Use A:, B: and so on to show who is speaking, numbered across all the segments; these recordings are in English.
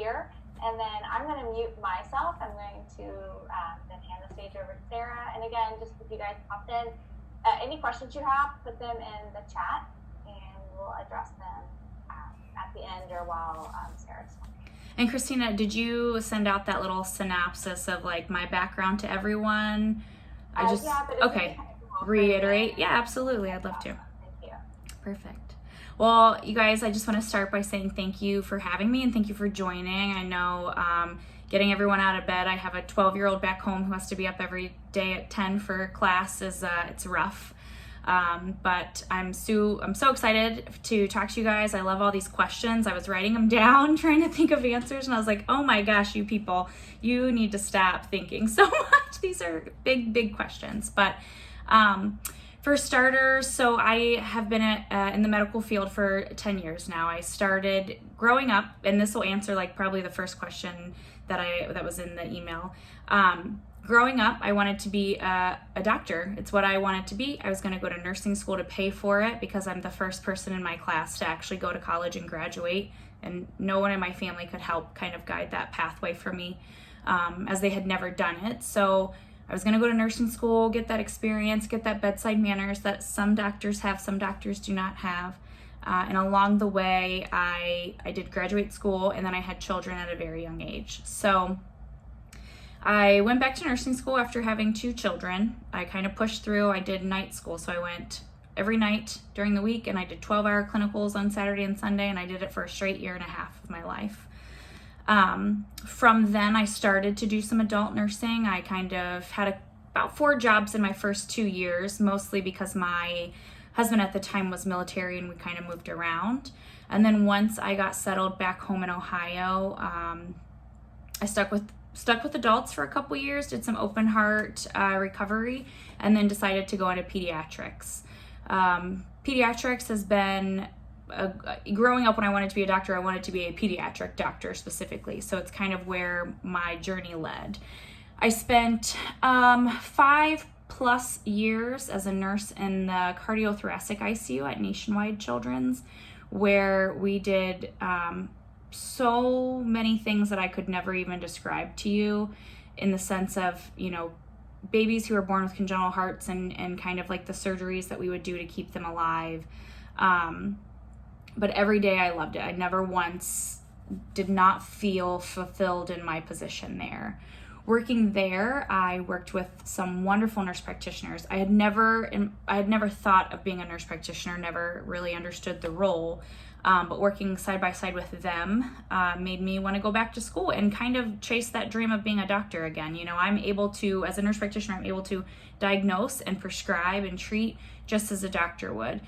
A: here, and then I'm going to mute myself. I'm going to then hand the stage over to Sarah. And again, just if you guys popped in, any questions you have, put them in the chat, and we'll address them at the end or while Sarah's talking.
B: And Christina, did you send out that little synopsis of like my background to everyone?
A: Yeah, but
B: okay. Reiterate. Yeah, absolutely. I'd love to.
A: Thank you.
B: Perfect. Well, you guys, I just want to start by saying thank you for having me and thank you for joining. I know getting everyone out of bed. I have a 12-year-old back home who has to be up every day at 10 for class. It's rough. But I'm so excited to talk to you guys. I love all these questions. I was writing them down, trying to think of answers, and I was like, oh my gosh, you people, you need to stop thinking so much. These are big, big questions. But for starters, so I have been in the medical field for 10 years now. I started growing up, and this will answer like probably the first question that was in the email. Growing up, I wanted to be a doctor. It's what I wanted to be. I was going to go to nursing school to pay for it because I'm the first person in my class to actually go to college and graduate, and no one in my family could help kind of guide that pathway for me as they had never done it. So I was going to go to nursing school, get that experience, get that bedside manners that some doctors have, some doctors do not have. And along the way, I did graduate school, and then I had children at a very young age. So I went back to nursing school after having 2 children. I kind of pushed through. I did night school, so I went every night during the week, and I did 12-hour clinicals on Saturday and Sunday, and I did it for a straight year and a half of my life. From then, I started to do some adult nursing. I kind of had about 4 jobs in my first 2 years, mostly because my husband at the time was military and we kind of moved around. And then once I got settled back home in Ohio, I stuck with adults for a couple years, did some open heart recovery, and then decided to go into pediatrics. Pediatrics has been, growing up when I wanted to be a doctor, I wanted to be a pediatric doctor specifically. So it's kind of where my journey led. I spent 5+ years as a nurse in the cardiothoracic ICU at Nationwide Children's, where we did so many things that I could never even describe to you, in the sense of, babies who are born with congenital hearts and kind of like the surgeries that we would do to keep them alive. But every day I loved it. I never once did not feel fulfilled in my position there. Working there, I worked with some wonderful nurse practitioners. I had never thought of being a nurse practitioner, never really understood the role. But working side by side with them made me want to go back to school and kind of chase that dream of being a doctor again. I'm able to, as a nurse practitioner, I'm able to diagnose and prescribe and treat just as a doctor would.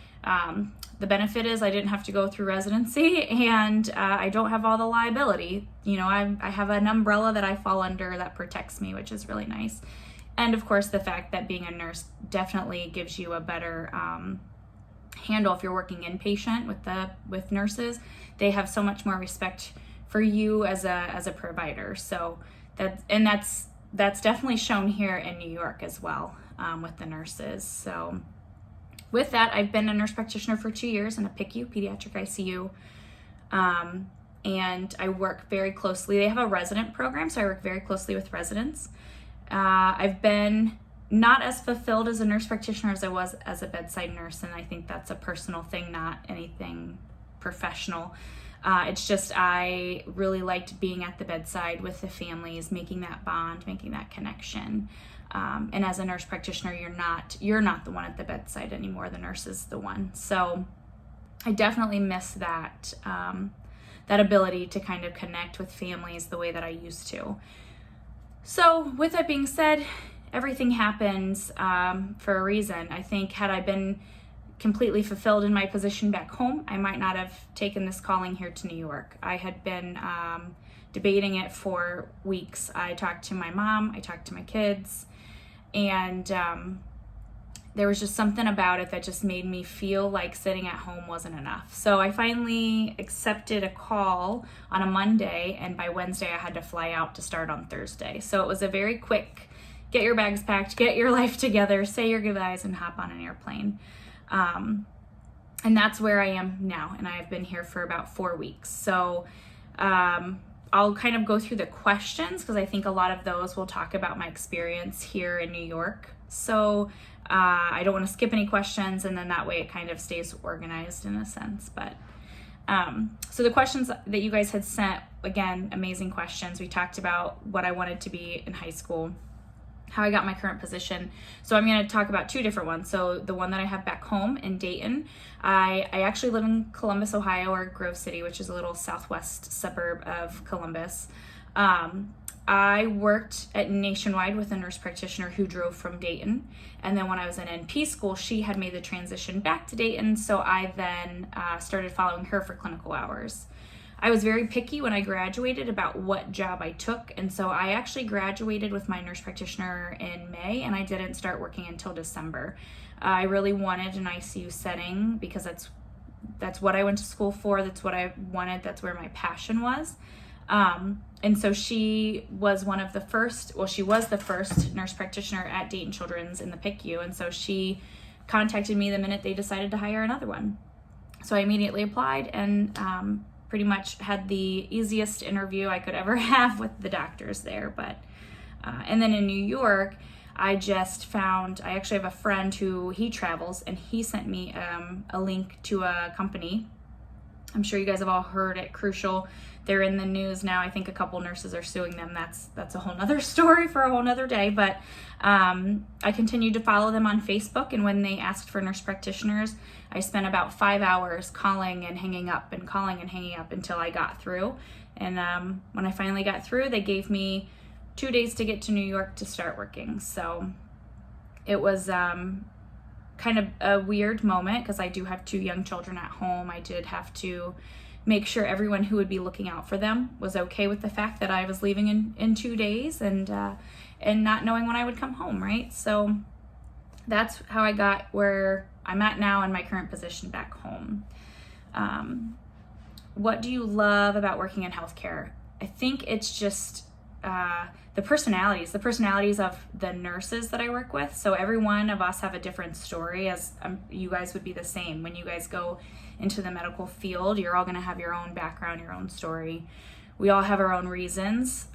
B: The benefit is I didn't have to go through residency, and I don't have all the liability. I have an umbrella that I fall under that protects me, which is really nice. And of course, the fact that being a nurse definitely gives you a better handle if you're working inpatient with nurses. They have so much more respect for you as a provider. So that's definitely shown here in New York as well with the nurses. So with that, I've been a nurse practitioner for 2 years in a PICU, pediatric ICU. And I work very closely. They have a resident program, so I work very closely with residents. I've been not as fulfilled as a nurse practitioner as I was as a bedside nurse, and I think that's a personal thing, not anything professional. It's just I really liked being at the bedside with the families, making that bond, making that connection. And as a nurse practitioner, you're not the one at the bedside anymore. The nurse is the one. So I definitely miss that ability to kind of connect with families the way that I used to. So with that being said, everything happens for a reason. I think had I been completely fulfilled in my position back home, I might not have taken this calling here to New York. I had been debating it for weeks. I talked to my mom, I talked to my kids, and there was just something about it that just made me feel like sitting at home wasn't enough. So I finally accepted a call on a Monday, and by Wednesday I had to fly out to start on Thursday. So it was a very quick, get your bags packed, get your life together, say your goodbyes, and hop on an airplane. And that's where I am now, and I have been here for about 4 weeks. So I'll kind of go through the questions because I think a lot of those will talk about my experience here in New York. So I don't want to skip any questions, and then that way it kind of stays organized in a sense. But so the questions that you guys had sent, again, amazing questions. We talked about what I wanted to be in high school, how I got my current position. So I'm going to talk about two different ones. So the one that I have back home in Dayton, I actually live in Columbus, Ohio, or Grove City, which is a little southwest suburb of Columbus. I worked at Nationwide with a nurse practitioner who drove from Dayton. And then when I was in NP school, she had made the transition back to Dayton. So I then started following her for clinical hours. I was very picky when I graduated about what job I took. And so I actually graduated with my nurse practitioner in May, and I didn't start working until December. I really wanted an ICU setting because that's what I went to school for. That's what I wanted. That's where my passion was. And so she was she was the first nurse practitioner at Dayton Children's in the PICU. And so she contacted me the minute they decided to hire another one. So I immediately applied and pretty much had the easiest interview I could ever have with the doctors there. But and then in New York, I actually have a friend who he travels, and he sent me a link to a company. I'm sure you guys have all heard it, Crucial. They're in the news now. I think a couple nurses are suing them. That's a whole nother story for a whole nother day. But I continued to follow them on Facebook, and when they asked for nurse practitioners, I spent about 5 hours calling and hanging up until I got through. And when I finally got through, they gave me 2 days to get to New York to start working. So it was kind of a weird moment because I do have 2 young children at home. I did have to make sure everyone who would be looking out for them was okay with the fact that I was leaving in 2 days and not knowing when I would come home, right? So that's how I got where I'm at now in my current position back home. What do you love about working in healthcare? I think it's just the personalities of the nurses that I work with. So every one of us have a different story, as you guys would be the same. When you guys go into the medical field, you're all going to have your own background, your own story. We all have our own reasons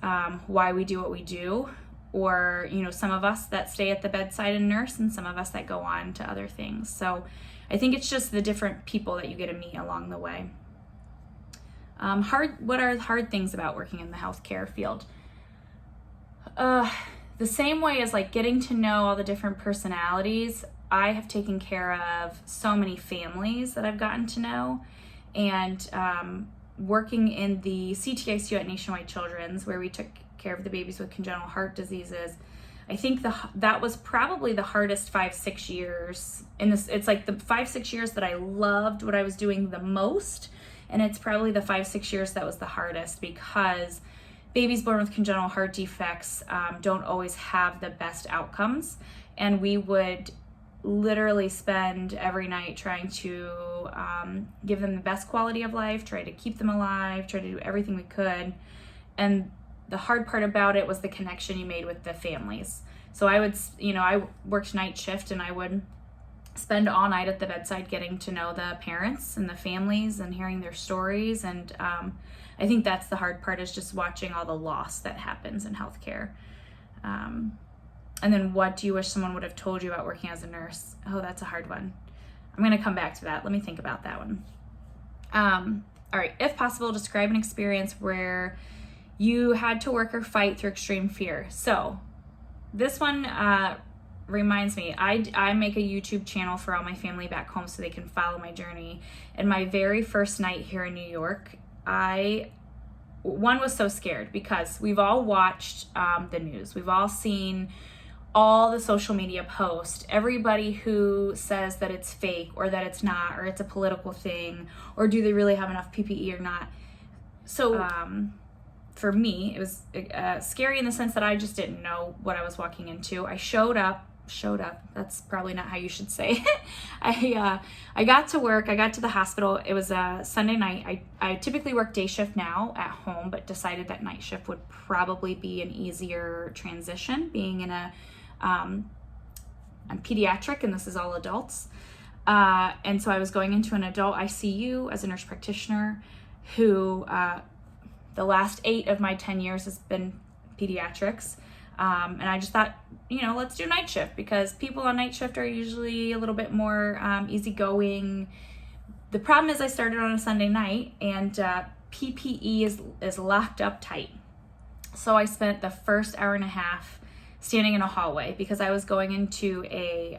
B: why we do what we do, or some of us that stay at the bedside and nurse, and some of us that go on to other things. So I think it's just the different people that you get to meet along the way. What are hard things about working in the healthcare field? The same way as like getting to know all the different personalities, I have taken care of so many families that I've gotten to know, and working in the CTICU at Nationwide Children's, where we took care of the babies with congenital heart diseases, I think that was probably the hardest 5-6 years. It's like the 5-6 years that I loved what I was doing the most, and it's probably the 5-6 years that was the hardest, because babies born with congenital heart defects don't always have the best outcomes, and we would literally spend every night trying to give them the best quality of life, try to keep them alive, try to do everything we could. And the hard part about it was the connection you made with the families. So I worked night shift, and I would spend all night at the bedside getting to know the parents and the families and hearing their stories. And I think that's the hard part, is just watching all the loss that happens in healthcare. And then what do you wish someone would have told you about working as a nurse? Oh, that's a hard one. I'm going to come back to that. Let me think about that one. All right. If possible, describe an experience where you had to work or fight through extreme fear. So this one reminds me, I make a YouTube channel for all my family back home so they can follow my journey. And my very first night here in New York, one was so scared because we've all watched the news. We've all seen all the social media posts, everybody who says that it's fake or that it's not, or it's a political thing, or do they really have enough PPE or not. So for me, it was scary in the sense that I just didn't know what I was walking into. I showed up, that's probably not how you should say it. I got to work, I got to the hospital. It was a Sunday night. I typically work day shift now at home, but decided that night shift would probably be an easier transition, being in I'm pediatric, and this is all adults. And so I was going into an adult ICU as a nurse practitioner who The last 8 of my 10 years has been pediatrics. And I just thought, let's do night shift, because people on night shift are usually a little bit more easygoing. The problem is I started on a Sunday night, and PPE is locked up tight. So I spent the first hour and a half standing in a hallway, because I was going into a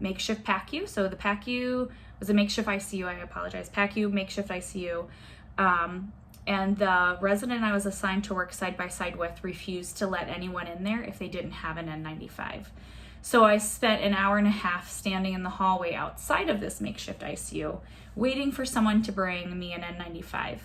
B: makeshift PACU. So the PACU was a makeshift ICU. I apologize. PACU, makeshift ICU. And the resident I was assigned to work side by side with refused to let anyone in there if they didn't have an N95. So I spent an hour and a half standing in the hallway outside of this makeshift ICU, waiting for someone to bring me an N95.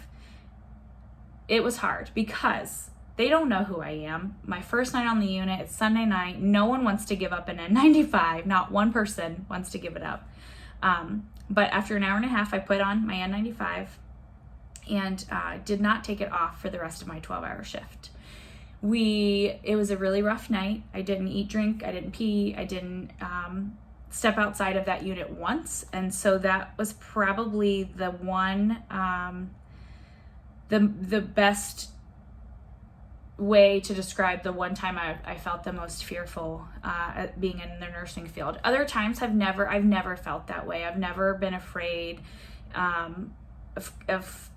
B: It was hard because they don't know who I am. My first night on the unit, it's Sunday night. No one wants to give up an N95. Not one person wants to give it up. But after an hour and a half, I put on my N95 and did not take it off for the rest of my 12-hour shift. It was a really rough night. I didn't eat, drink, I didn't pee, I didn't step outside of that unit once. And so that was probably the one, the best way to describe the one time I felt the most fearful at being in the nursing field. Other times I've never felt that way. I've never been afraid of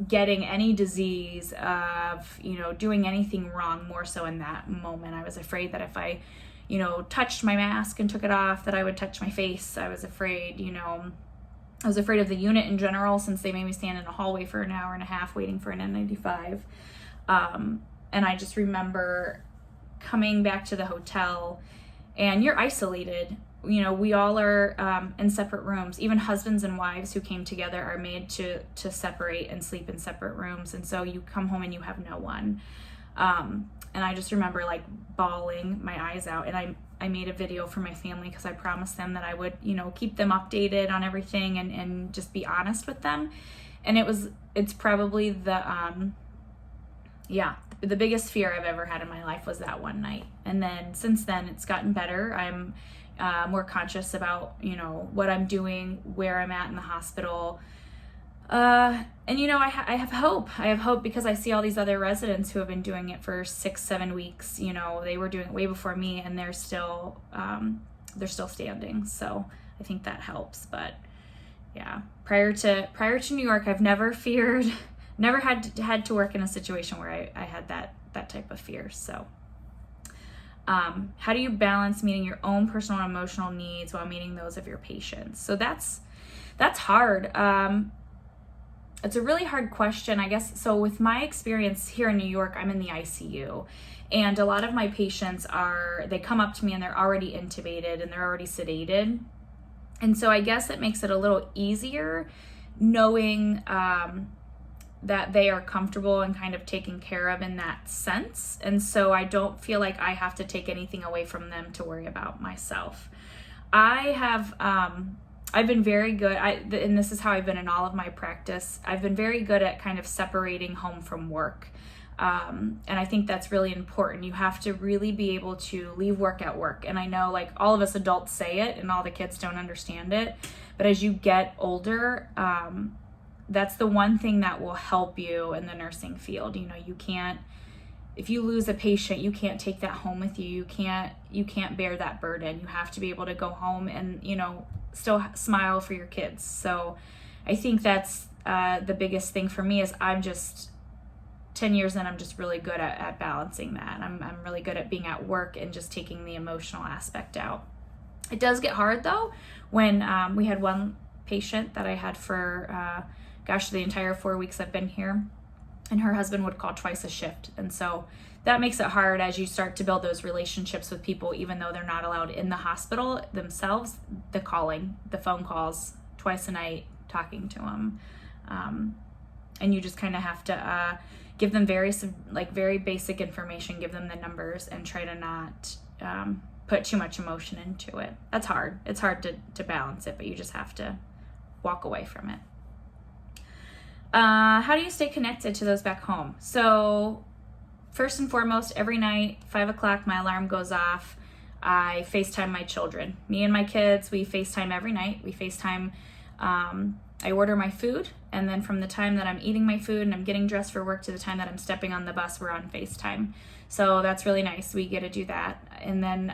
B: getting any disease, of doing anything wrong. More so in that moment, I was afraid that if I touched my mask and took it off, that I would touch my face. I was afraid I was afraid of the unit in general, since they made me stand in a hallway for an hour and a half waiting for an N95. And I just remember coming back to the hotel, and you're isolated. We all are in separate rooms. Even husbands and wives who came together are made to separate and sleep in separate rooms. And so you come home and you have no one. And I just remember bawling my eyes out. And I made a video for my family, because I promised them that I would, keep them updated on everything and just be honest with them. And it's probably the biggest fear I've ever had in my life was that one night. And then since then, it's gotten better. I'm more conscious about, what I'm doing, where I'm at in the hospital. And, I have hope. I have hope because I see all these other residents who have been doing it for 6-7 weeks. They were doing it way before me, and they're still standing. So I think that helps. But yeah, prior to New York, I've never had to work in a situation where I had that type of fear. So how do you balance meeting your own personal and emotional needs while meeting those of your patients? So that's hard. It's a really hard question, I guess. So with my experience here in New York, I'm in the ICU, and a lot of my patients they come up to me and they're already intubated and they're already sedated. And so I guess it makes it a little easier knowing that they are comfortable and kind of taken care of in that sense. And so I don't feel like I have to take anything away from them to worry about myself. I've been very good, and this is how I've been in all of my practice. I've been very good at kind of separating home from work. And I think that's really important. You have to really be able to leave work at work. And I know all of us adults say it and all the kids don't understand it. But as you get older, that's the one thing that will help you in the nursing field. You can't, if you lose a patient, you can't take that home with you. You can't bear that burden. You have to be able to go home and, still smile for your kids. So I think that's the biggest thing for me is I'm just 10 years in, I'm just really good at balancing that. I'm really good at being at work and just taking the emotional aspect out. It does get hard though when we had one patient that I had for the entire 4 weeks I've been here, and her husband would call twice a shift. And so that makes it hard as you start to build those relationships with people, even though they're not allowed in the hospital themselves. The phone calls twice a night, talking to them. And you just kind of have to give them very basic information, give them the numbers, and try to not put too much emotion into it. That's hard. It's hard to balance it, but you just have to walk away from it. How do you stay connected to those back home? So first and foremost, every night, 5 o'clock, my alarm goes off. I FaceTime my children. Me and my kids, we FaceTime every night. We FaceTime I order my food, and then from the time that I'm eating my food and I'm getting dressed for work to the time that I'm stepping on the bus, we're on FaceTime. So that's really nice. We get to do that. And then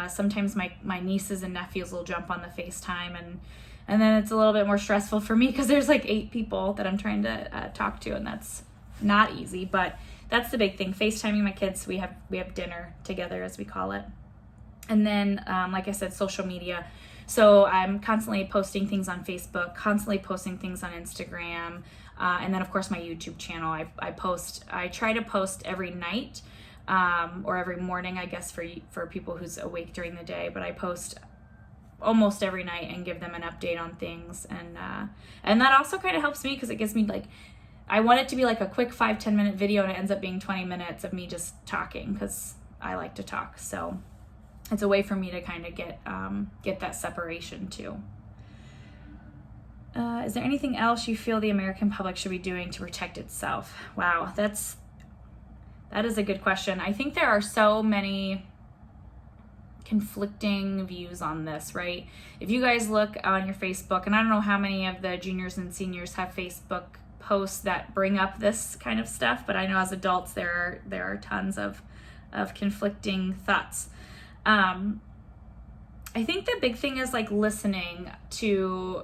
B: sometimes my nieces and nephews will jump on the FaceTime, and then it's a little bit more stressful for me because there's like 8 people that I'm trying to talk to, and that's not easy. But that's the big thing, FaceTiming my kids. We have dinner together, as we call it. And then, like I said, social media. So I'm constantly posting things on Facebook, constantly posting things on Instagram, and then of course my YouTube channel. I try to post every night, or every morning, I guess, for people who's awake during the day. But I post almost every night and give them an update on things, and that also kind of helps me because it gives me like, I want it to be like a quick 5-10 minute video, and it ends up being 20 minutes of me just talking because I like to talk. So it's a way for me to kind of get that separation too. Is there anything else you feel the American public should be doing to protect itself? Wow, that is a good question. I think there are so many conflicting views on this, right? If you guys look on your Facebook, and I don't know how many of the juniors and seniors have Facebook posts that bring up this kind of stuff, but I know as adults there are tons of conflicting thoughts. I think the big thing is like listening to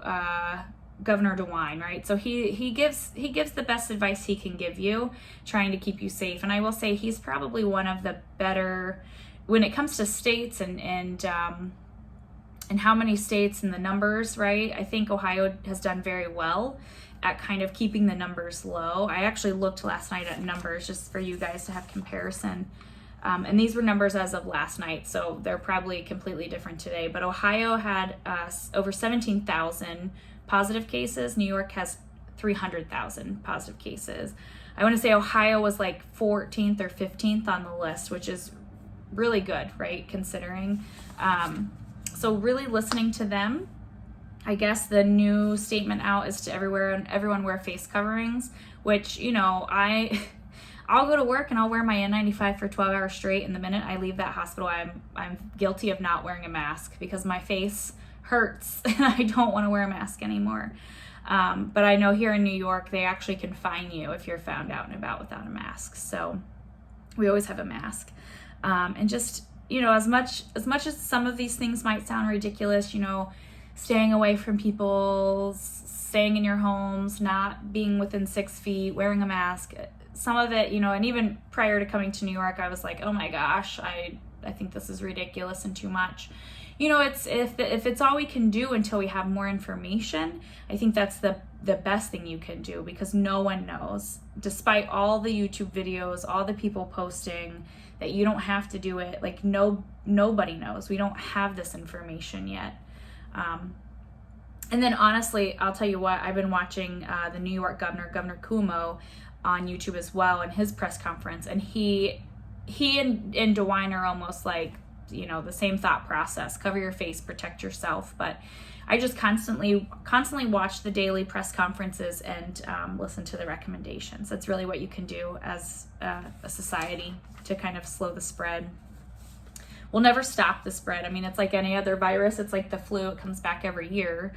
B: Governor DeWine, right? So he gives the best advice he can give you, trying to keep you safe. And I will say he's probably one of the better when it comes to states and how many states and the numbers, right? I think Ohio has done very well at kind of keeping the numbers low. I actually looked last night at numbers just for you guys to have comparison. And these were numbers as of last night, so they're probably completely different today. But Ohio had over 17,000 positive cases. New York has 300,000 positive cases. I want to say Ohio was like 14th or 15th on the list, which is really good, right, considering. So really listening to them. I guess the new statement out is to everyone wear face coverings, which, you know, I'll go to work and I'll wear my N95 for 12 hours straight, and the minute I leave that hospital, I'm guilty of not wearing a mask because my face hurts and I don't want to wear a mask anymore. But I know here in New York, they actually can fine you if you're found out and about without a mask. So we always have a mask. And just, you know, as much as some of these things might sound ridiculous, you know, staying away from people, staying in your homes, not being within 6 feet, wearing a mask, some of it, you know, and even prior to coming to New York, I was like, oh my gosh, I think this is ridiculous and too much. You know, it's if it's all we can do until we have more information, I think that's the best thing you can do, because no one knows, despite all the YouTube videos, all the people posting, that you don't have to do it. Like nobody knows. We don't have this information yet. And then honestly, I'll tell you what, I've been watching the New York Governor Cuomo on YouTube as well, in his press conference, and he and DeWine are almost like, you know, the same thought process: cover your face, protect yourself. But I just constantly watch the daily press conferences and listen to the recommendations. That's really what you can do as a society to kind of slow the spread. We'll never stop the spread. I mean, it's like any other virus. It's like the flu. It comes back every year.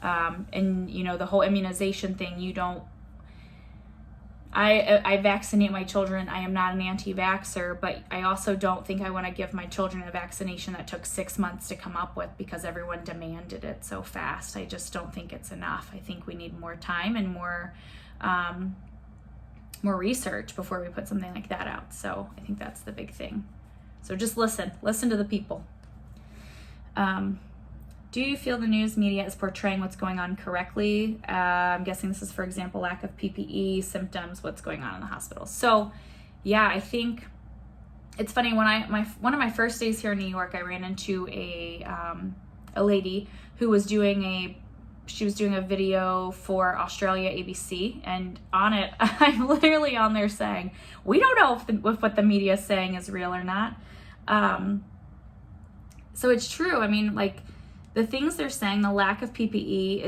B: And, you know, the whole immunization thing, you don't... I vaccinate my children. I am not an anti-vaxxer, but I also don't think I want to give my children a vaccination that took 6 months to come up with because everyone demanded it so fast. I just don't think it's enough. I think we need more time and more research before we put something like that out. So I think that's the big thing. So just listen to the people. Do you feel the news media is portraying what's going on correctly? I'm guessing this is, for example, lack of PPE, symptoms, what's going on in the hospital. So yeah, I think it's funny, when one of my first days here in New York, I ran into a lady who was doing a video for Australia ABC, and on it, I'm literally on there saying, we don't know if what the media is saying is real or not. So it's true. I mean, like, the things they're saying, the lack of PPE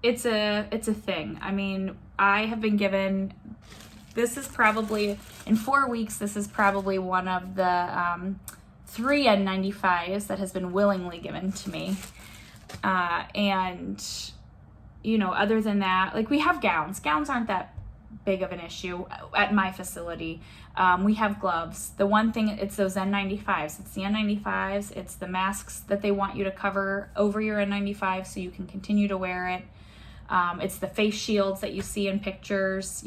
B: it's a thing. I mean, I have been given, this is probably, in 4 weeks, this is probably one of the 3 N95s that has been willingly given to me. And other than that, like we have gowns. Gowns aren't that big of an issue at my facility. We have gloves. The one thing, it's those N95s. It's the N95s. It's the masks that they want you to cover over your N95 so you can continue to wear it. It's the face shields that you see in pictures.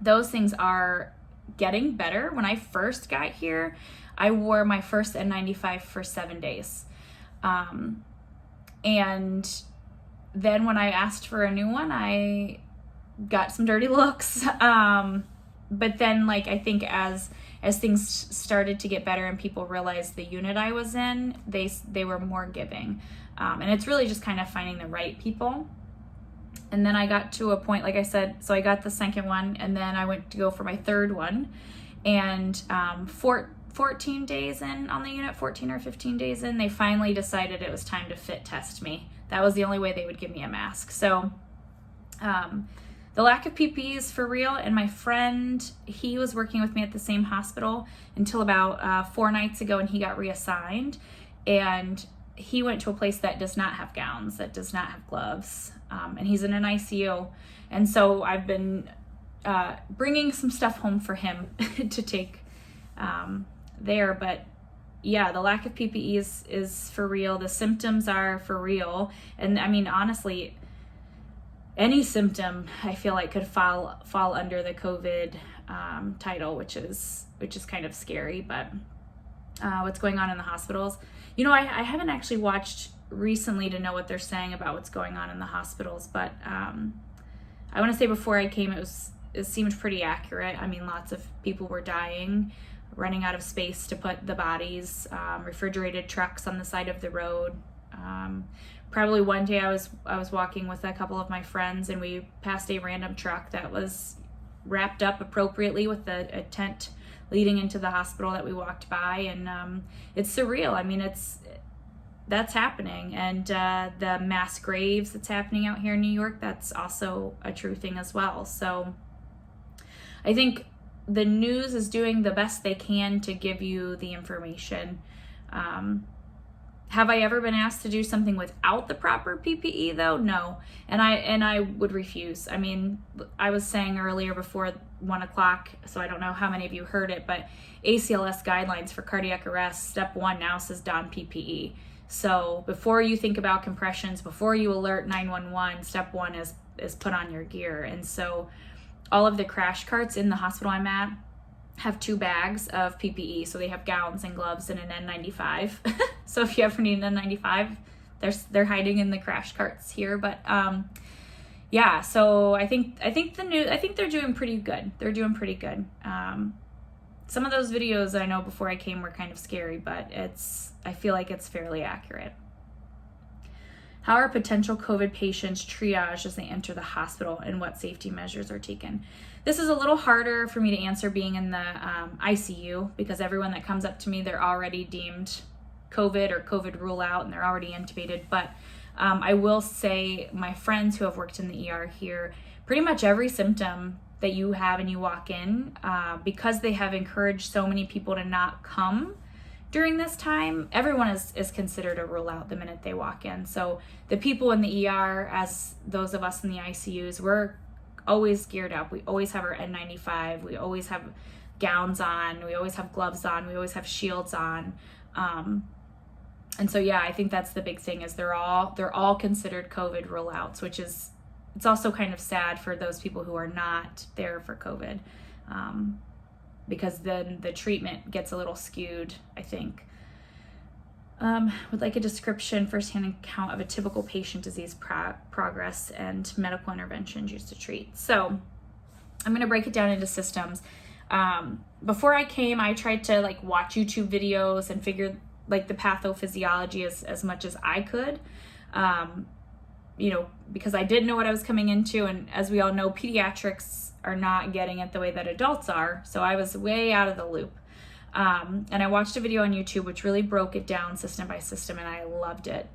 B: Those things are getting better. When I first got here, I wore my first N95 for 7 days. And then when I asked for a new one, I got some dirty looks. But then, like, I think as things started to get better and people realized the unit I was in, they were more giving. And it's really just kind of finding the right people. And then I got to a point, like I said, so I got the second one, and then I went to go for my third one. And 14 days in on the unit, 14 or 15 days in, they finally decided it was time to fit test me. That was the only way they would give me a mask. So the lack of PPE is for real. And my friend, he was working with me at the same hospital until about 4 nights ago, and he got reassigned. And he went to a place that does not have gowns, that does not have gloves. And he's in an ICU. And so I've been bringing some stuff home for him to take there. But yeah, the lack of PPE is for real. The symptoms are for real. And I mean, honestly, any symptom I feel like could fall under the COVID title, which is kind of scary. But what's going on in the hospitals, I haven't actually watched recently to know what they're saying about what's going on in the hospitals, but I want to say before I came, it seemed pretty accurate. I mean, lots of people were dying, running out of space to put the bodies, refrigerated trucks on the side of the road. Probably one day I was walking with a couple of my friends, and we passed a random truck that was wrapped up appropriately with a tent leading into the hospital that we walked by, and it's surreal. I mean, that's happening. And the mass graves that's happening out here in New York, that's also a true thing as well. So I think the news is doing the best they can to give you the information. Have I ever been asked to do something without the proper PPE though? No. And I would refuse. I mean, I was saying earlier before 1 o'clock, so I don't know how many of you heard it, but ACLS guidelines for cardiac arrest, step 1 now says don PPE. So before you think about compressions, before you alert 911, step 1 is put on your gear. And so all of the crash carts in the hospital I'm at have 2 bags of PPE. So they have gowns and gloves and an N95. So if you ever need an N95, they're hiding in the crash carts here. But yeah, so I think they're doing pretty good. They're doing pretty good. Some of those videos I know before I came were kind of scary, but I feel like it's fairly accurate. How are potential COVID patients triaged as they enter the hospital, and what safety measures are taken? This is a little harder for me to answer being in the ICU, because everyone that comes up to me, they're already deemed COVID or COVID rule out, and they're already intubated. But I will say my friends who have worked in the ER here, pretty much every symptom that you have and you walk in, because they have encouraged so many people to not come during this time, everyone is considered a rule out the minute they walk in. So the people in the ER, as those of us in the ICUs, we're always geared up. We always have our N95. We always have gowns on. We always have gloves on. We always have shields on. And so, yeah, I think that's the big thing is they're all considered COVID rule outs, which is, it's also kind of sad for those people who are not there for COVID. Because then the treatment gets a little skewed, I think. Would like a description, firsthand account of a typical patient disease progress and medical interventions used to treat. So I'm going to break it down into systems. Before I came, I tried to watch YouTube videos and figure the pathophysiology as much as I could. Because I didn't know what I was coming into, and as we all know, pediatrics are not getting it the way that adults are, so I was way out of the loop. And I watched a video on YouTube which really broke it down system by system, and I loved it.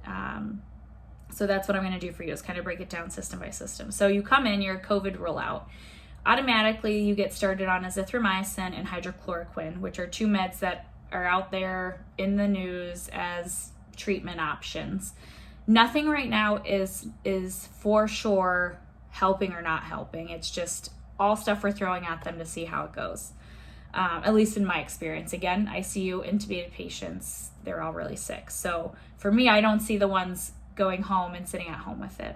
B: So that's what I'm going to do for you, is kind of break it down system by system. So you come in, you're a COVID rule out. Automatically, you get started on azithromycin and hydrochloroquine, which are 2 meds that are out there in the news as treatment options. nothing right now is for sure helping or not helping. It's just all stuff we're throwing at them to see how it goes. At least in my experience. Again, ICU intubated patients, they're all really sick. So for me, I don't see the ones going home and sitting at home with it.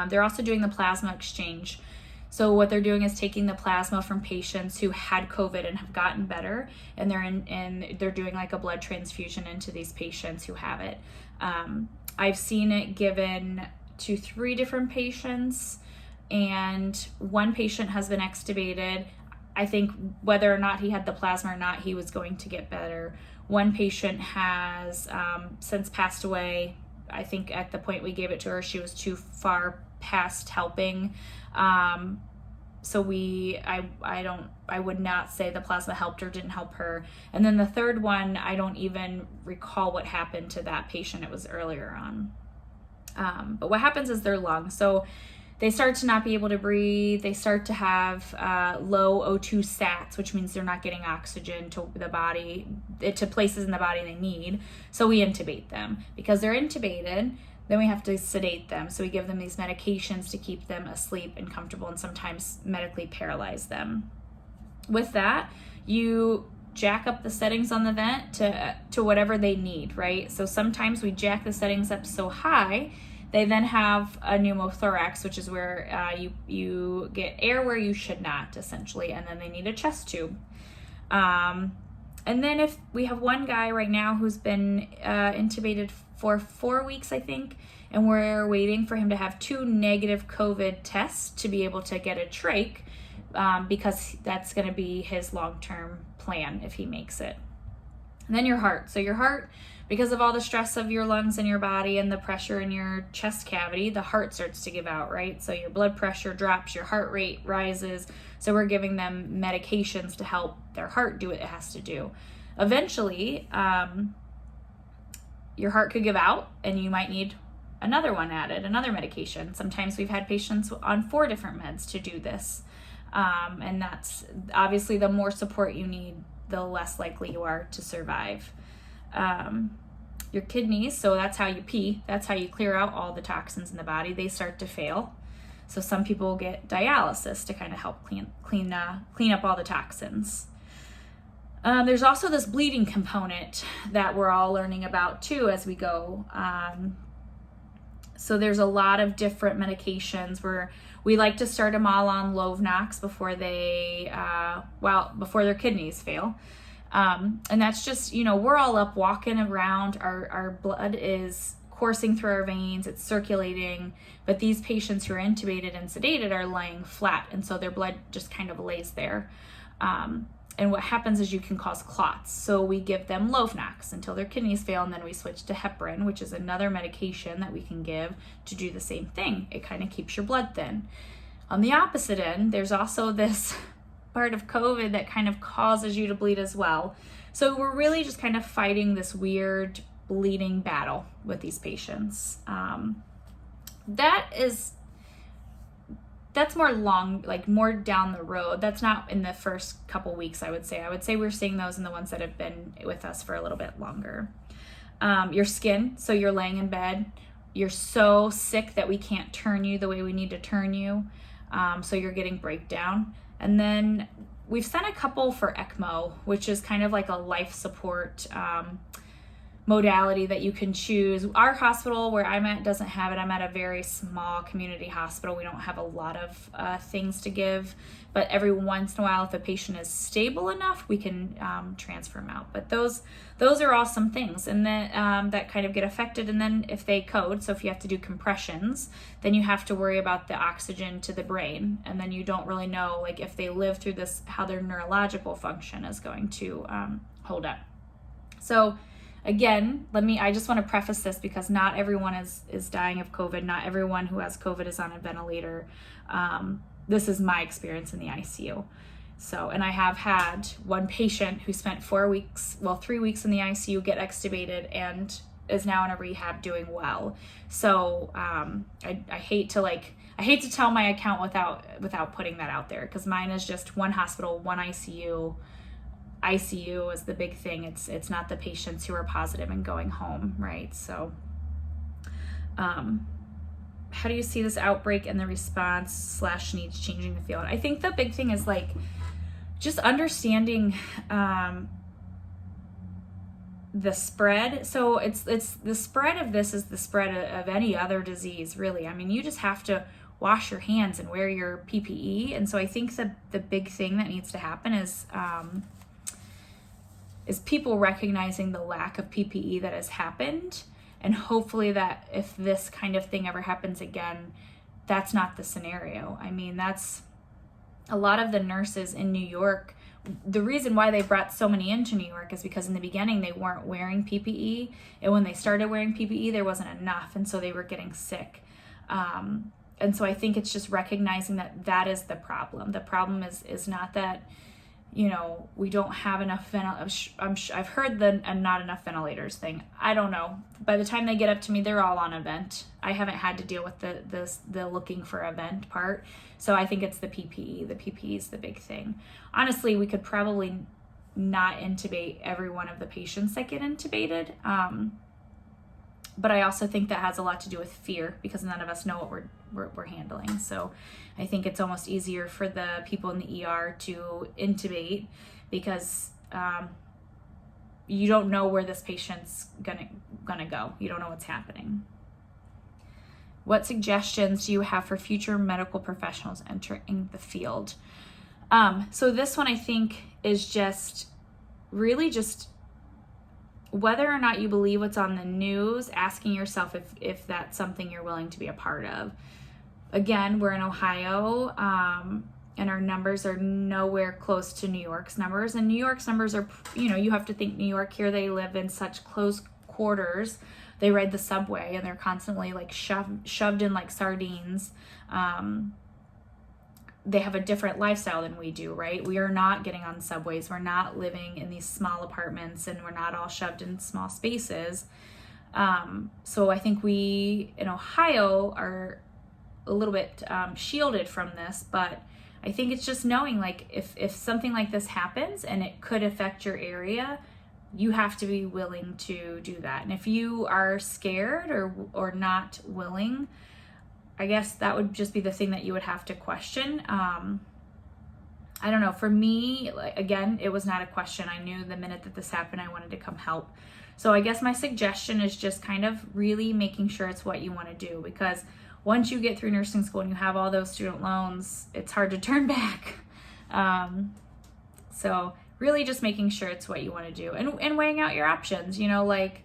B: They're also doing the plasma exchange. So what they're doing is taking the plasma from patients who had COVID and have gotten better, and they're doing like a blood transfusion into these patients who have it. I've seen it given to 3 different patients, and one patient has been extubated. I think whether or not he had the plasma or not, he was going to get better. One patient has since passed away. I think at the point we gave it to her, she was too far past helping. So I would not say the plasma helped or didn't help her. And then the third one, I don't even recall what happened to that patient. It was earlier on. But what happens is their lungs. So they start to not be able to breathe. They start to have low O2 sats, which means they're not getting oxygen to the body, to places in the body they need. So we intubate them. Because they're intubated, then we have to sedate them. So we give them these medications to keep them asleep and comfortable, and sometimes medically paralyze them. With that, you jack up the settings on the vent to whatever they need, right? So sometimes we jack the settings up so high, they then have a pneumothorax, which is where you get air where you should not, essentially, and then they need a chest tube. And then if we have one guy right now who's been intubated for 4 weeks, I think, and we're waiting for him to have 2 negative COVID tests to be able to get a trach, because that's going to be his long-term plan if he makes it. And then your heart. So your heart, because of all the stress of your lungs and your body and the pressure in your chest cavity, the heart starts to give out, right? So your blood pressure drops, your heart rate rises. So we're giving them medications to help their heart do what it has to do. Eventually, your heart could give out and you might need another one added, another medication. Sometimes we've had patients on 4 different meds to do this. And that's obviously the more support you need, the less likely you are to survive. Your kidneys, so that's how you pee, that's how you clear out all the toxins in the body, they start to fail. So some people get dialysis to kind of help clean up all the toxins. There's also this bleeding component that we're all learning about too as we go. So there's a lot of different medications where we like to start them all on Lovenox before before their kidneys fail. And that's just, we're all up walking around, our blood is coursing through our veins, it's circulating, but these patients who are intubated and sedated are laying flat, and so their blood just kind of lays there. And what happens is you can cause clots. So we give them Lovenox until their kidneys fail, and then we switch to heparin, which is another medication that we can give to do the same thing. It kind of keeps your blood thin. On the opposite end, there's also this part of COVID that kind of causes you to bleed as well. So we're really just kind of fighting this weird bleeding battle with these patients. That's more more down the road. That's not in the first couple weeks, I would say. I would say we're seeing those in the ones that have been with us for a little bit longer. Your skin, so you're laying in bed, you're so sick that we can't turn you the way we need to turn you. So you're getting breakdown. And then we've sent a couple for ECMO, which is kind of like a life support modality that you can choose. Our hospital where I'm at doesn't have it. I'm at a very small community hospital. We don't have a lot of things to give, but every once in a while, if a patient is stable enough, we can transfer them out. But those are all some things, and then that kind of get affected. And then if they code, so if you have to do compressions, then you have to worry about the oxygen to the brain, and then you don't really know if they live through this, how their neurological function is going to hold up. So again, I just want to preface this because not everyone is dying of COVID. Not everyone who has COVID is on a ventilator. This is my experience in the ICU. So, and I have had one patient who spent 3 weeks in the ICU, get extubated, and is now in a rehab doing well. So I hate to tell my account without putting that out there, because mine is just one hospital, one ICU. ICU is the big thing. It's not the patients who are positive and going home, right? So How do you see this outbreak and the response / needs changing the field? I think the big thing is like just understanding the spread. So it's the spread of this is the spread of any other disease, really. I mean, you just have to wash your hands and wear your PPE. And so I think the big thing that needs to happen is people recognizing the lack of PPE that has happened. And hopefully that if this kind of thing ever happens again, that's not the scenario. I mean, that's a lot of the nurses in New York. The reason why they brought so many into New York is because in the beginning they weren't wearing PPE. And when they started wearing PPE, there wasn't enough. And so they were getting sick. And so I think it's just recognizing that that is the problem. The problem is not that, you know, we don't have enough I've heard the not enough ventilators thing. I don't know. By the time they get up to me, they're all on a vent. I haven't had to deal with the looking for a vent part. So I think it's the PPE. The PPE is the big thing. Honestly, we could probably not intubate every one of the patients that get intubated. But I also think that has a lot to do with fear because none of us know what we're handling. So I think it's almost easier for the people in the ER to intubate because you don't know where this patient's gonna go. You don't know what's happening. What suggestions do you have for future medical professionals entering the field? So this one I think is just really just whether or not you believe what's on the news, asking yourself if that's something you're willing to be a part of. Again, we're in Ohio, and our numbers are nowhere close to New York's numbers. And New York's numbers are, you know, you have to think New York here, they live in such close quarters. They ride the subway and they're constantly like shoved in like sardines. They have a different lifestyle than we do, right? We are not getting on subways. We're not living in these small apartments and we're not all shoved in small spaces. So I think we in Ohio are a little bit shielded from this, but I think it's just knowing like if something like this happens and it could affect your area, you have to be willing to do that. And if you are scared or not willing, I guess that would just be the thing that you would have to question. I don't know. For me, like, again, it was not a question. I knew the minute that this happened, I wanted to come help. So I guess my suggestion is just kind of really making sure it's what you want to do, because once you get through nursing school and you have all those student loans, it's hard to turn back. So really just making sure it's what you want to do and weighing out your options, you know, like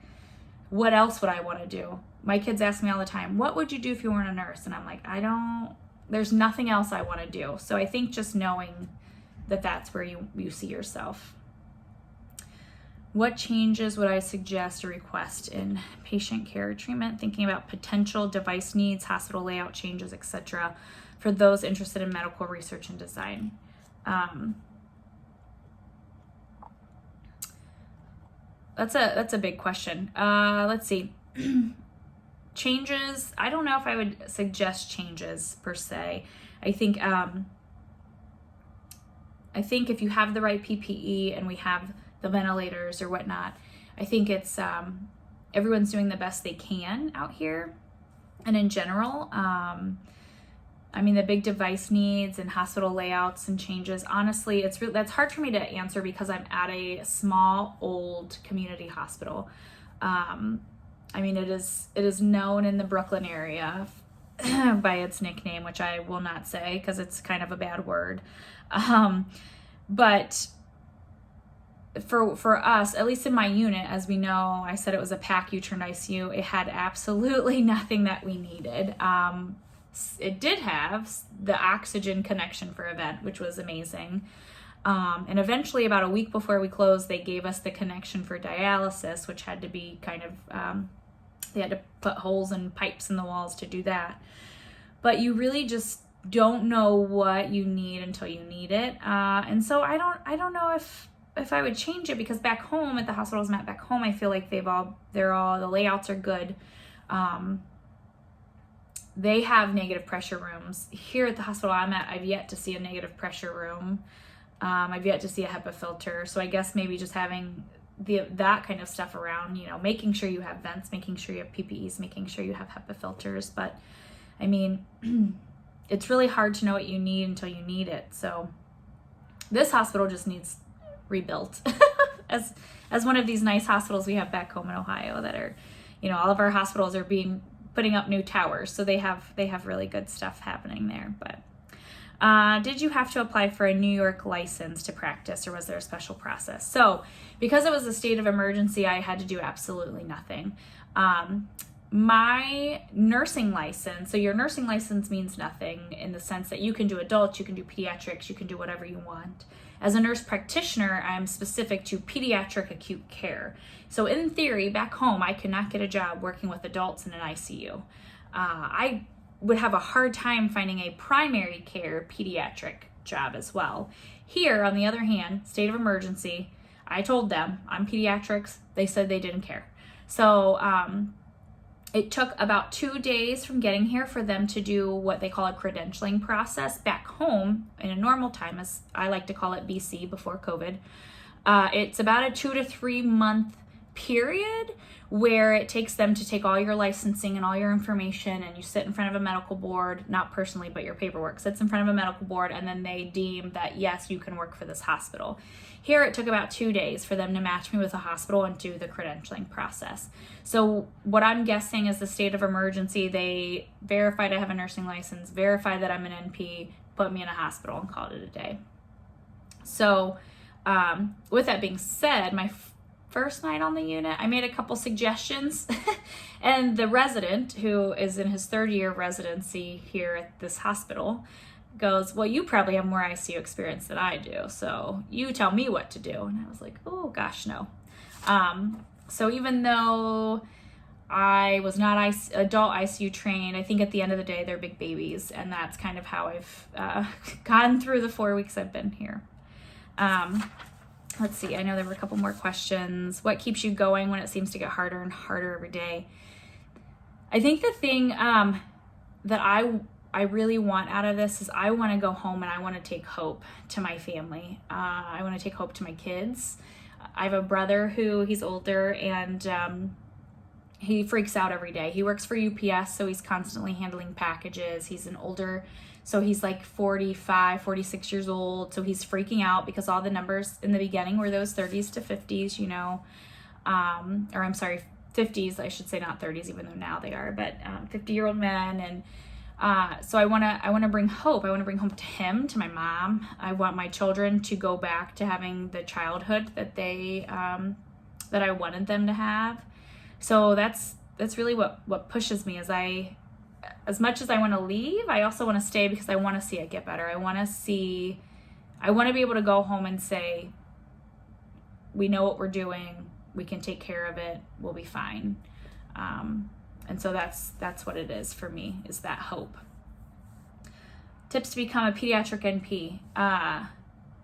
B: what else would I want to do? My kids ask me all the time, what would you do if you weren't a nurse? And I'm like, there's nothing else I want to do. So I think just knowing that that's where you see yourself. What changes would I suggest or request in patient care treatment? Thinking about potential device needs, hospital layout changes, etc. for those interested in medical research and design. That's a big question. Let's see. Changes, I don't know if I would suggest changes per se. I think if you have the right PPE and we have the ventilators or whatnot, I think it's everyone's doing the best they can out here. And in general, I mean, the big device needs and hospital layouts and changes, honestly, that's hard for me to answer because I'm at a small, old community hospital. I mean, it is known in the Brooklyn area by its nickname, which I will not say because it's kind of a bad word. But for us, at least in my unit, as we know, I said it was a PACU turned ICU. It had absolutely nothing that we needed. It did have the oxygen connection for a vent, which was amazing. And eventually, about a week before we closed, they gave us the connection for dialysis, which had to be kind of, they had to put holes and pipes in the walls to do that. But you really just don't know what you need until you need it. And so I don't know if I would change it, because back home at the hospitals I'm at back home, I feel like the layouts are good. They have negative pressure rooms. Here at the hospital I'm at, I've yet to see a negative pressure room. I've yet to see a HEPA filter. So I guess maybe just having that kind of stuff around, making sure you have vents, making sure you have PPEs, making sure you have HEPA filters. But I mean, it's really hard to know what you need until you need it. So this hospital just needs rebuilt as one of these nice hospitals we have back home in Ohio that are, all of our hospitals are putting up new towers. So they have really good stuff happening there. But did you have to apply for a New York license to practice, or was there a special process? So because it was a state of emergency, I had to do absolutely nothing. My nursing license, so your nursing license means nothing in the sense that you can do adults, you can do pediatrics, you can do whatever you want. As a nurse practitioner, I'm specific to pediatric acute care. So in theory, back home, I could not get a job working with adults in an ICU. I would have a hard time finding a primary care pediatric job as well. Here, on the other hand, state of emergency, I told them I'm pediatrics. They said they didn't care. So it took about 2 days from getting here for them to do what they call a credentialing process back home in a normal time, as I like to call it BC, before COVID. It's about a 2 to 3 month period where it takes them to take all your licensing and all your information, and you sit in front of a medical board, not personally, but your paperwork sits in front of a medical board, and then they deem that, yes, you can work for this hospital. Here, it took about 2 days for them to match me with a hospital and do the credentialing process. So what I'm guessing is the state of emergency, they verified I have a nursing license, verified that I'm an NP, put me in a hospital, and called it a day. So with that being said, my first night on the unit, I made a couple suggestions and the resident, who is in his 3rd year of residency here at this hospital, goes, well, you probably have more ICU experience than I do, so you tell me what to do. And I was like, oh gosh, no. So even though I was not adult ICU trained, I think at the end of the day, they're big babies, and that's kind of how I've gotten through the 4 weeks I've been here. Let's see, I know there were a couple more questions. What keeps you going when it seems to get harder and harder every day? I think the thing that I really want out of this is I want to go home and I want to take hope to my family. I want to take hope to my kids. I have a brother he's older, and he freaks out every day. He works for UPS, so he's constantly handling packages. He's an older, so he's like 45, 46 years old. So he's freaking out because all the numbers in the beginning were those 30s to 50s, or I'm sorry, 50s, I should say, not 30s, even though now they are, but 50-year-old men. And so I want to bring hope. I want to bring hope to him, to my mom. I want my children to go back to having the childhood that that I wanted them to have. So that's really what pushes me. As much as I want to leave, I also want to stay because I want to see it get better. I want to be able to go home and say, we know what we're doing. We can take care of it. We'll be fine. And so that's what it is for me, is that hope. Tips to become a pediatric NP.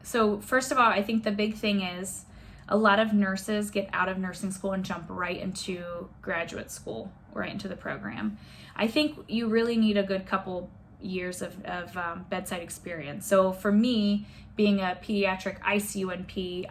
B: So first of all, I think the big thing is a lot of nurses get out of nursing school and jump right into graduate school, right into the program. I think you really need a good couple years of bedside experience. So for me, being a pediatric ICU NP,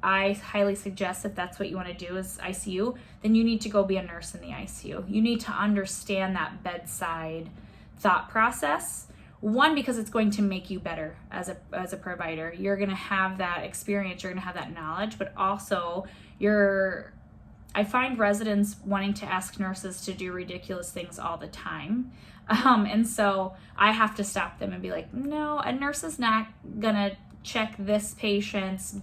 B: I highly suggest if that's what you want to do is ICU, then you need to go be a nurse in the ICU. You need to understand that bedside thought process. One, because it's going to make you better as a provider. You're going to have that experience, you're going to have that knowledge, but also I find residents wanting to ask nurses to do ridiculous things all the time. And so I have to stop them and be like, no, a nurse is not going to check this patient's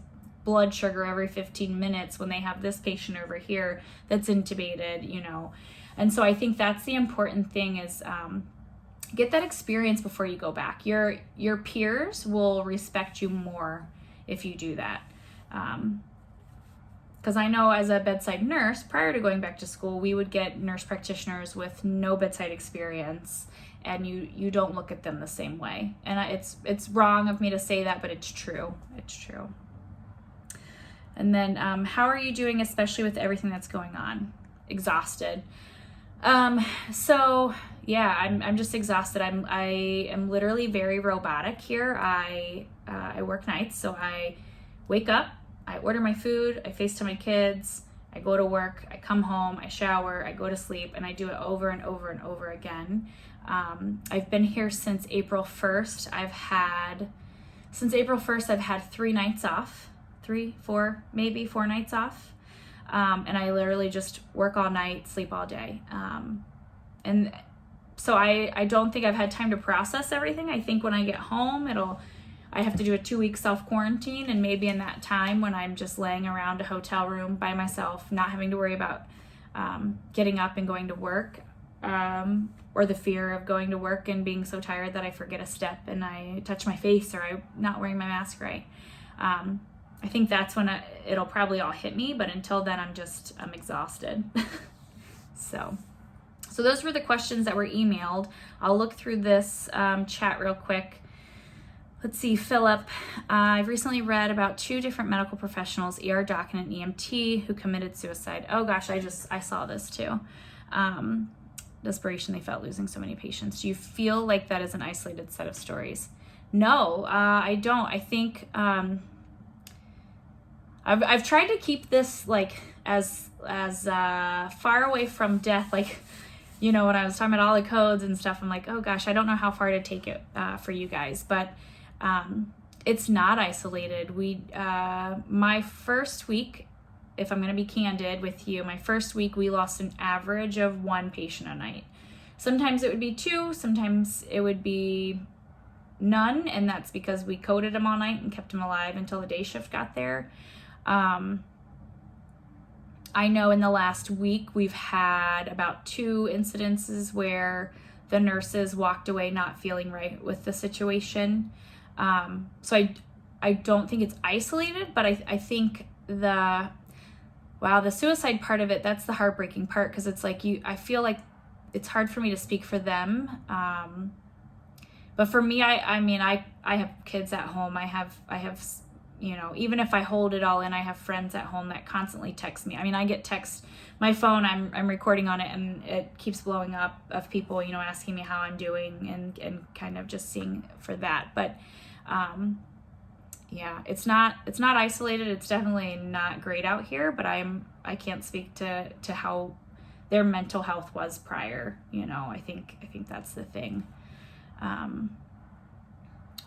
B: blood sugar every 15 minutes when they have this patient over here that's intubated, And so I think that's the important thing is get that experience before you go back. Your peers will respect you more if you do that. Because I know as a bedside nurse, prior to going back to school, we would get nurse practitioners with no bedside experience, and you don't look at them the same way. And it's wrong of me to say that, but it's true. It's true. And then how are you doing, especially with everything that's going on? Exhausted. So yeah, I'm just exhausted. I am literally very robotic here. I work nights, so I wake up, I order my food, I FaceTime my kids, I go to work, I come home, I shower, I go to sleep, and I do it over and over and over again. I've been here since April 1st. Since April 1st, I've had 3 nights off, 4 nights off. And I literally just work all night, sleep all day. And so I don't think I've had time to process everything. I think when I get home, I have to do a 2-week self-quarantine, and maybe in that time when I'm just laying around a hotel room by myself, not having to worry about getting up and going to work, or the fear of going to work and being so tired that I forget a step and I touch my face, or I'm not wearing my mask right. I think that's when it'll probably all hit me, but until then I'm exhausted. So those were the questions that were emailed. I'll look through this chat real quick. Let's see, Philip, I've recently read about 2 different medical professionals, ER doc and an EMT, who committed suicide. Oh gosh, I saw this too. Desperation they felt losing so many patients. Do you feel like that is an isolated set of stories? No, I don't. I think I've tried to keep this like as far away from death, like, you know, when I was talking about all the codes and stuff, I'm like, oh gosh, I don't know how far to take it for you guys, but it's not isolated. My first week, if I'm going to be candid with you, my first week we lost an average of 1 patient a night. Sometimes it would be 2, sometimes it would be none, and that's because we coded them all night and kept them alive until the day shift got there. I know in the last week we've had about 2 incidences where the nurses walked away not feeling right with the situation. So I don't think it's isolated, but I think the suicide part of it, that's the heartbreaking part, because it's like I feel like it's hard for me to speak for them. But for me, I have kids at home. I have, you know, even if I hold it all in, I have friends at home that constantly text me. I mean, I get texts, my phone, I'm recording on it, and it keeps blowing up of people, you know, asking me how I'm doing and kind of just seeing for that. But, yeah, it's not isolated. It's definitely not great out here, but I can't speak to how their mental health was prior. You know, I think that's the thing.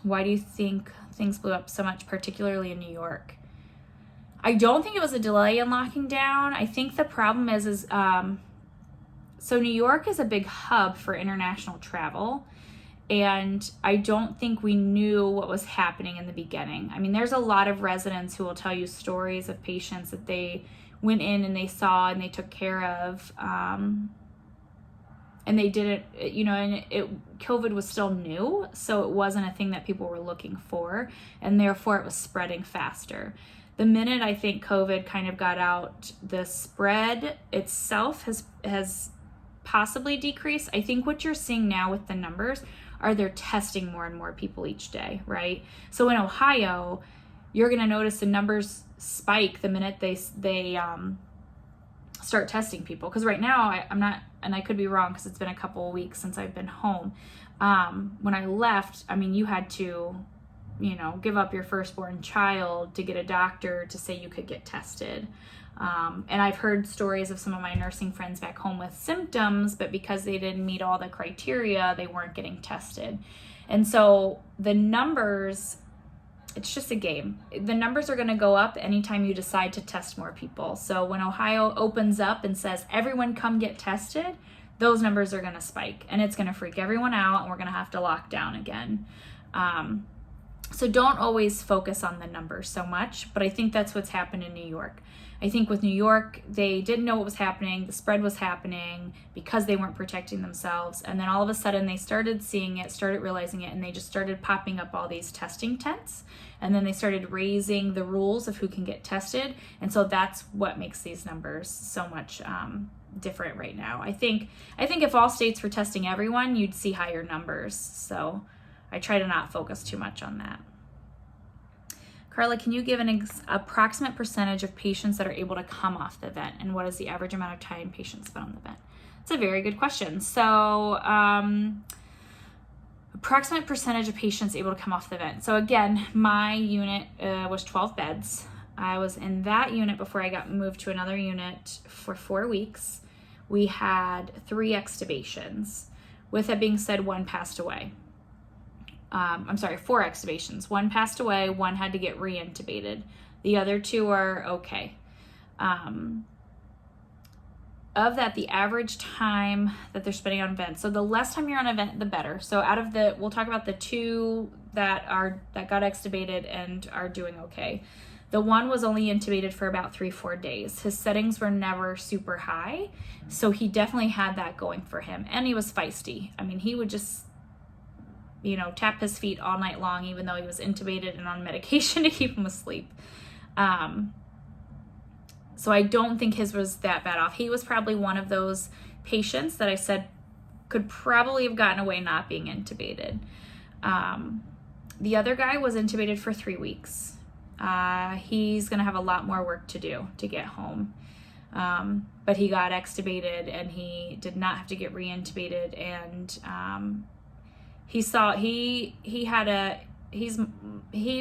B: Why do you think things blew up so much, particularly in New York? I don't think it was a delay in locking down. I think the problem is so New York is a big hub for international travel. And I don't think we knew what was happening in the beginning. I mean, there's a lot of residents who will tell you stories of patients that they went in and they saw and they took care of. And they didn't, you know, and COVID was still new, so it wasn't a thing that people were looking for, and therefore it was spreading faster. The minute I think COVID kind of got out, the spread itself has possibly decreased. I think what you're seeing now with the numbers are they're testing more and more people each day, right? So in Ohio, you're going to notice the numbers spike the minute they start testing people. Because right now, I'm not, and I could be wrong because it's been a couple of weeks since I've been home. When I left, I mean, you had to, you know, give up your firstborn child to get a doctor to say you could get tested. And I've heard stories of some of my nursing friends back home with symptoms, but because they didn't meet all the criteria, they weren't getting tested. And so the numbers, it's just a game. The numbers are going to go up anytime you decide to test more people. So when Ohio opens up and says, everyone come get tested, those numbers are going to spike, and it's going to freak everyone out, and we're going to have to lock down again. So don't always focus on the numbers so much, but I think that's what's happened in New York. I think with New York, they didn't know what was happening. The spread was happening because they weren't protecting themselves. And then all of a sudden they started seeing it, started realizing it, and they just started popping up all these testing tents. And then they started raising the rules of who can get tested. And so that's what makes these numbers so much different right now. I think if all states were testing everyone, you'd see higher numbers. So I try to not focus too much on that. Carla, can you give an approximate percentage of patients that are able to come off the vent, and what is the average amount of time patients spend on the vent? It's a very good question. So approximate percentage of patients able to come off the vent. So again, my unit was 12 beds. I was in that unit before I got moved to another unit for 4 weeks. We had 3 extubations. With that being said, 1 passed away. 4 extubations. 1 passed away, 1 had to get re-intubated. The other 2 are okay. Of that, the average time that they're spending on vent. So the less time you're on a vent, the better. So out of the, we'll talk about the 2 that got extubated and are doing okay. The 1 was only intubated for about 3-4 days. His settings were never super high, so he definitely had that going for him. And he was feisty. I mean, he would just, tap his feet all night long, even though he was intubated and on medication to keep him asleep. So I don't think his was that bad off. He was probably one of those patients that I said could probably have gotten away not being intubated. The other guy was intubated for 3 weeks. He's going to have a lot more work to do to get home. But he got extubated and he did not have to get re-intubated. And he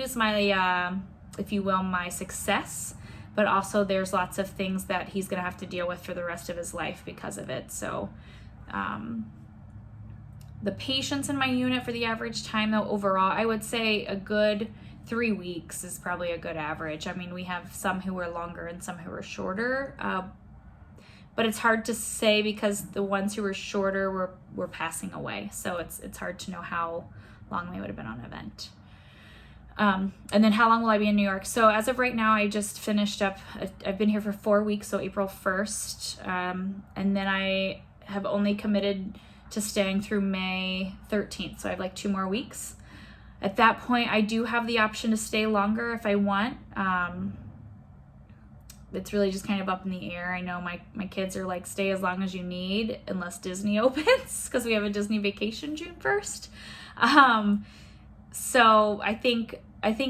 B: was my, if you will, my success. But also there's lots of things that he's going to have to deal with for the rest of his life because of it. So the patients in my unit for the average time, though, overall, I would say a good 3 weeks is probably a good average. I mean, we have some who are longer and some who are shorter, but it's hard to say because the ones who were shorter were passing away. So it's hard to know how long they would have been on a vent. And then how long will I be in New York? So as of right now, I just finished up, I've been here for 4 weeks, so April 1st. And then I have only committed to staying through May 13th. So I have like 2 more weeks. At that point, I do have the option to stay longer if I want. It's really just kind of up in the air. I know my kids are like, stay as long as you need unless Disney opens, because we have a Disney vacation June 1st. So I think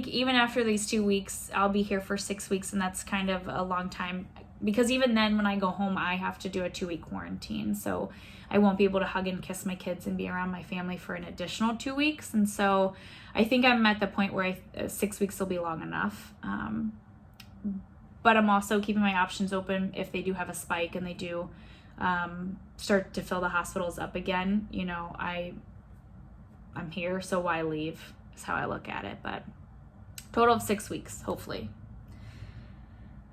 B: even after these 2 weeks, I'll be here for 6 weeks, and that's kind of a long time, because even then when I go home, I have to do a 2-week quarantine. So I won't be able to hug and kiss my kids and be around my family for an additional 2 weeks. And so I think I'm at the point where 6 weeks will be long enough. But I'm also keeping my options open if they do have a spike and they do start to fill the hospitals up again. I'm here, so why leave is how I look at it. But total of 6 weeks, hopefully.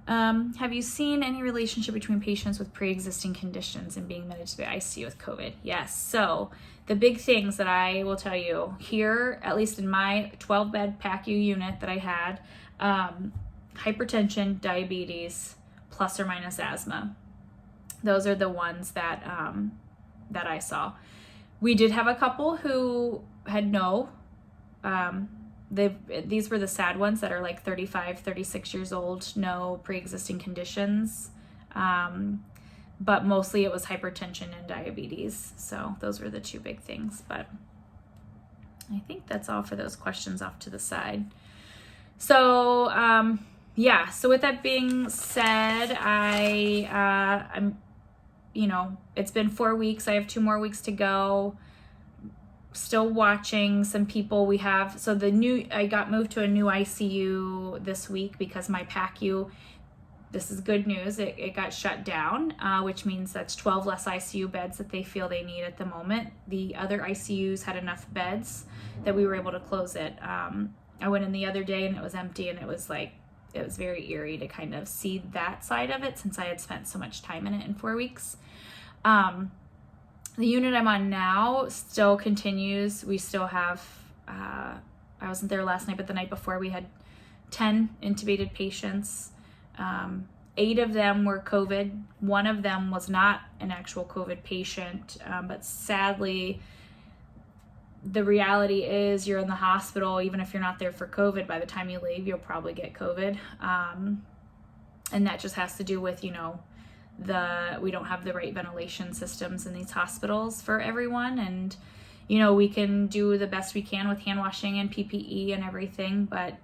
B: Have you seen any relationship between patients with pre-existing conditions and being admitted to the ICU with COVID? Yes. So the big things that I will tell you here, at least in my 12-bed PACU unit that I had, hypertension, diabetes, plus or minus asthma. Those are the ones that I saw. We did have a couple who had no. These were the sad ones that are like 35, 36 years old, no pre-existing conditions. But mostly it was hypertension and diabetes. So those were the 2 big things. But I think that's all for those questions off to the side. So, so with that being said, I'm, it's been 4 weeks. I have 2 more weeks to go. Still watching some people. I got moved to a new ICU this week because my PACU, this is good news, it got shut down, which means that's 12 less ICU beds that they feel they need at the moment. The other ICUs had enough beds that we were able to close it. I went in the other day and it was empty, and it was very eerie to kind of see that side of it since I had spent so much time in it in 4 weeks. The unit I'm on now still continues. We still have, I wasn't there last night, but the night before we had 10 intubated patients. 8 of them were COVID. 1 of them was not an actual COVID patient, but sadly, the reality is you're in the hospital, even if you're not there for COVID, by the time you leave, you'll probably get COVID. And that just has to do with, we don't have the right ventilation systems in these hospitals for everyone. And, we can do the best we can with hand washing and PPE and everything, but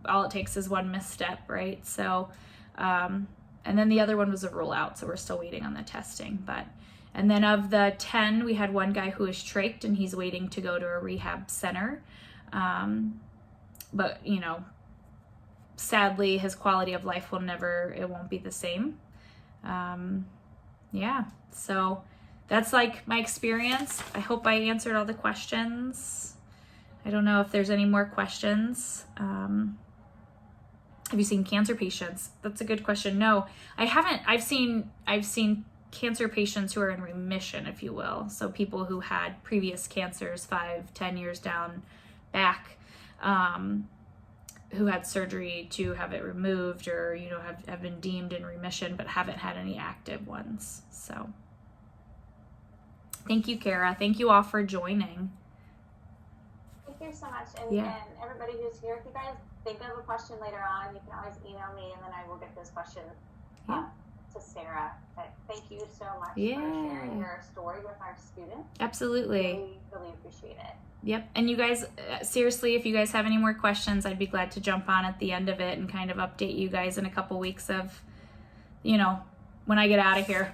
B: all it takes is 1 misstep, right? So, and then the other one was a rule out, so we're still waiting on the testing. And then of the 10, we had 1 guy who is trached and he's waiting to go to a rehab center. But, sadly, his quality of life it won't be the same. Yeah, so that's like my experience. I hope I answered all the questions. I don't know if there's any more questions. Have you seen cancer patients? That's a good question. No, I haven't. I've seen cancer patients who are in remission, if you will. So people who had previous cancers 5-10 years down back, who had surgery to have it removed, or have been deemed in remission but haven't had any active ones. So thank you, Kara. Thank you all for joining.
A: Thank you so much. And everybody who's here, if you guys think of a question later on, you can always email me, and then I will get those questions to Sarah. But thank you so much for sharing your story with our students.
B: Absolutely.
A: We really appreciate it.
B: Yep. And you guys, seriously, if you guys have any more questions, I'd be glad to jump on at the end of it and kind of update you guys in a couple weeks of, when I get out of here.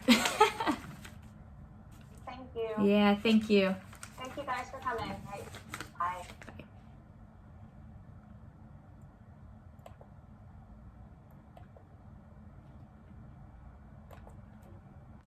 A: Thank you.
B: Yeah, thank you.
A: Thank you guys for coming.